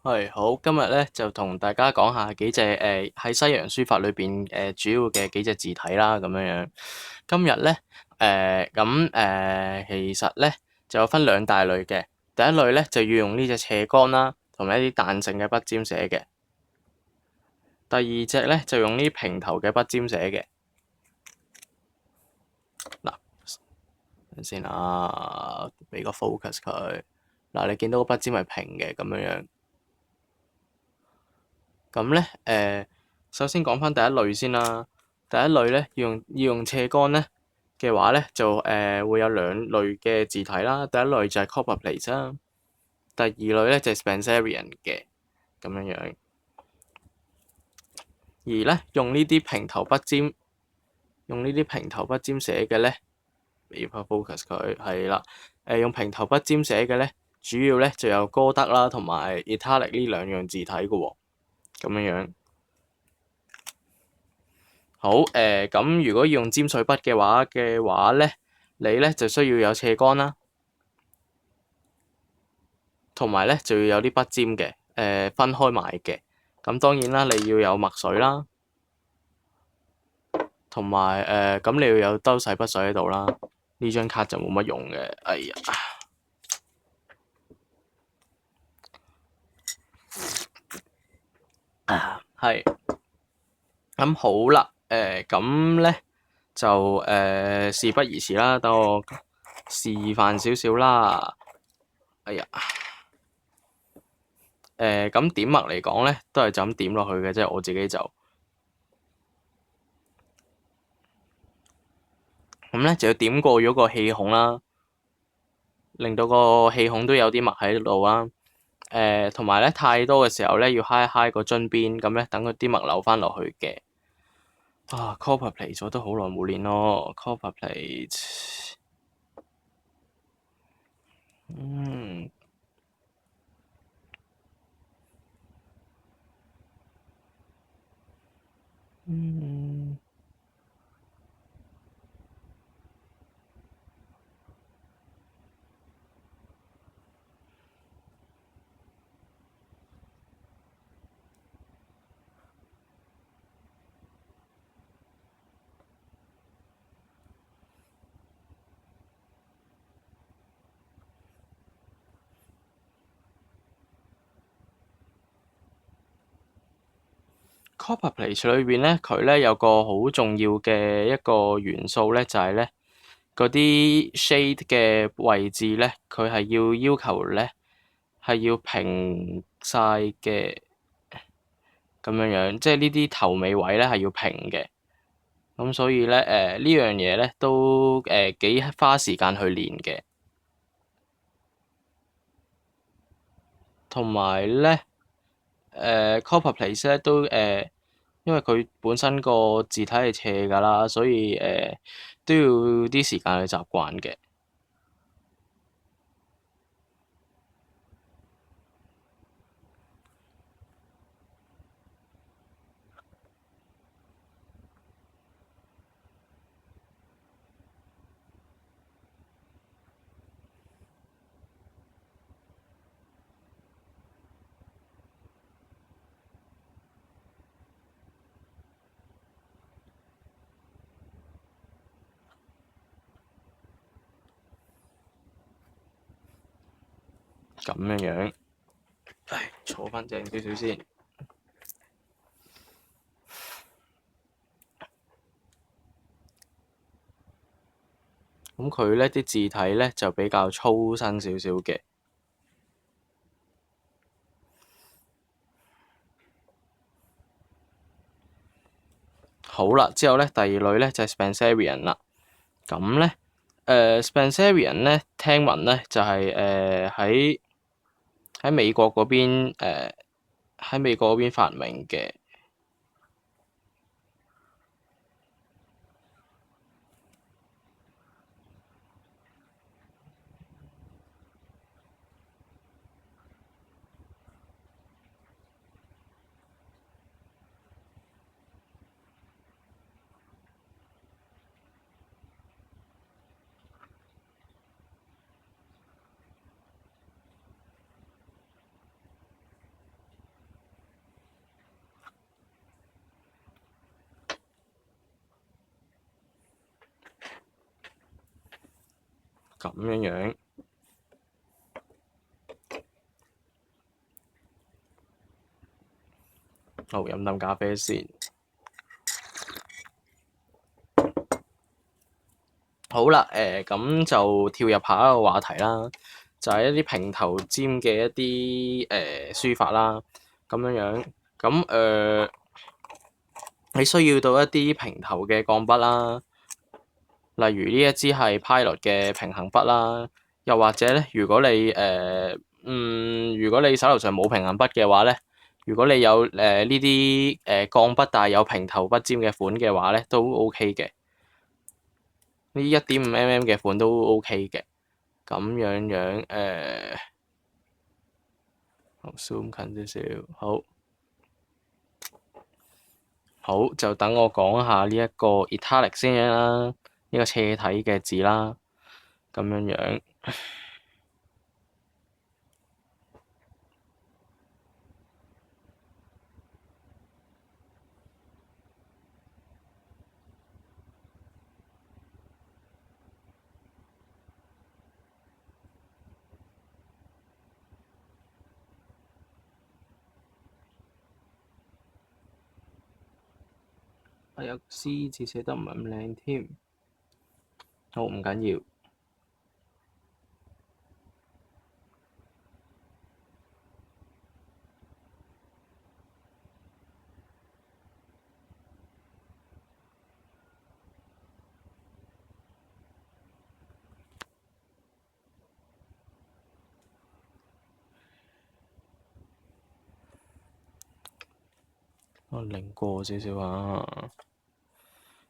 係好，今日咧就同大家講下幾隻喺西洋書法裏邊主要嘅幾隻字體啦，咁樣樣。今日咧其實咧就有分兩大類嘅。第一類咧就要用呢隻斜桿啦，同埋一啲彈性嘅筆尖寫嘅。第二隻咧就用呢平頭嘅筆尖寫嘅。嗱，等先啦，俾個 focus 佢。嗱，你見到個筆尖係平嘅咁樣樣。咁咧，首先講翻第一類先啦。第一類咧，要用斜桿咧嘅話咧，就會有兩類嘅字體啦。第一類就係 copperplate 啦，第二類咧就係 Spencerian 嘅咁樣樣。而咧用呢啲平頭筆尖，寫嘅咧，俾翻 focus 佢係啦。用平頭筆尖寫嘅咧，主要咧就有歌德啦同埋 italic 呢兩樣字體嘅喎，咁樣樣。好咁如果要用尖水筆嘅話咧，你咧就需要有斜桿啦，同埋咧就要有啲筆尖嘅，分開買嘅。咁當然啦，你要有墨水啦，同埋咁你要有兜洗筆水喺度啦。呢張卡就冇乜用嘅，哎呀，係咁好啦，咁咧就事不宜遲啦，等我示範少少啦。哎呀，咁點墨嚟講咧，都係就咁點落去嘅啫。我自己就咁咧，就要點過咗個氣孔啦，令到個氣孔都有啲墨喺度啦。同埋咧，太多嘅時候咧，要揩一揩個樽邊，咁咧等佢啲墨流翻落去嘅。copperplate 我都好耐冇練咯，copperplate，嗯。嗯 copperplate 裏邊咧，佢咧有個好重要嘅一個元素咧，就係咧嗰啲 shade 嘅位置咧，佢係要求咧係要平晒嘅咁樣樣，即係呢啲頭尾位咧係要平嘅。咁所以咧呢樣嘢咧都幾花時間去練嘅，同埋咧copperplate 咧都因為佢本身個字體係斜㗎啦，所以都要啲時間去習慣嘅。咁樣樣，坐翻正少少先。咁佢咧啲字體咧就比較粗身少少嘅。好啦，之後咧第二類咧就係 Spencerian 啦。咁咧Spencerian 咧聽聞咧就係喺美國嗰邊喺美國嗰邊發明嘅。咁樣樣。好，飲啖咖啡先。好啦，咁就跳入下一個話題啦，就係一啲平頭尖嘅一啲書法啦，咁樣樣。咁你需要到一啲平頭嘅鋼筆啦，例如呢一支係 Pilot 嘅平衡筆啦，又或者咧，如果你手頭上冇平衡筆嘅話咧，如果你有呢啲鋼筆但係有平頭筆尖嘅款嘅話咧，都 OK 嘅。呢1.5mm 嘅款都 OK 嘅，咁樣樣好 zoom 近少少，好就等我講下呢一個 italic 先啦，呢個斜體嘅字啦，咁樣樣。有 C 字寫得唔係咁靚添，好唔緊要。我擰過少少啊，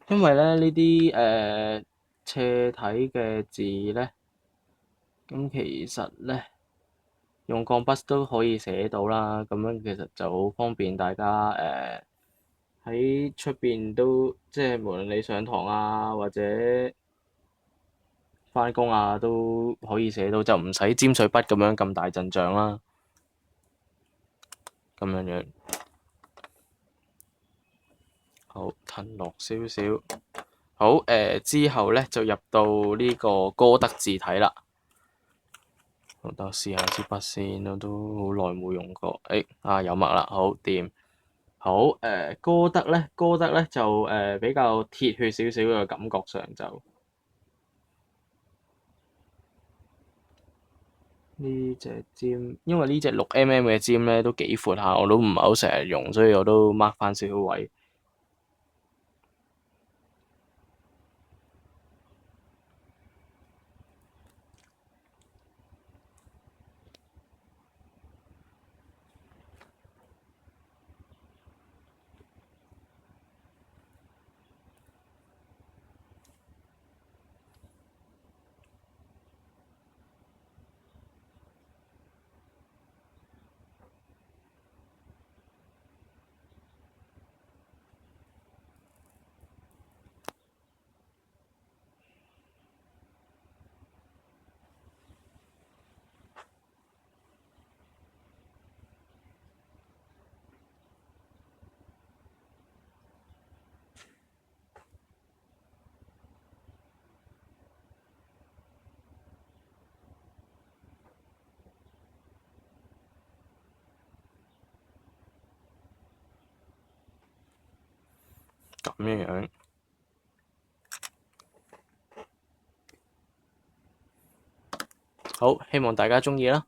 因為咧呢啲斜體嘅字咧，咁其實咧用鋼筆都可以寫到啦，咁樣其實就好方便大家喺出邊都即係無論你上堂啊或者返工啊都可以寫到，就唔使尖水筆咁樣咁大陣仗啦，咁樣樣。好，褪落少少。好，之後咧就入到呢個歌德字體啦。我等我試下支筆先，我都好耐冇用過。有墨啦，好掂。好，歌德咧就比較鐵血少少嘅感覺上就呢隻尖，因為呢隻6mm嘅尖咧都幾闊下，我都唔係好成日用，所以我都 mark 翻少少位。咁樣樣。好，希望大家鍾意啦。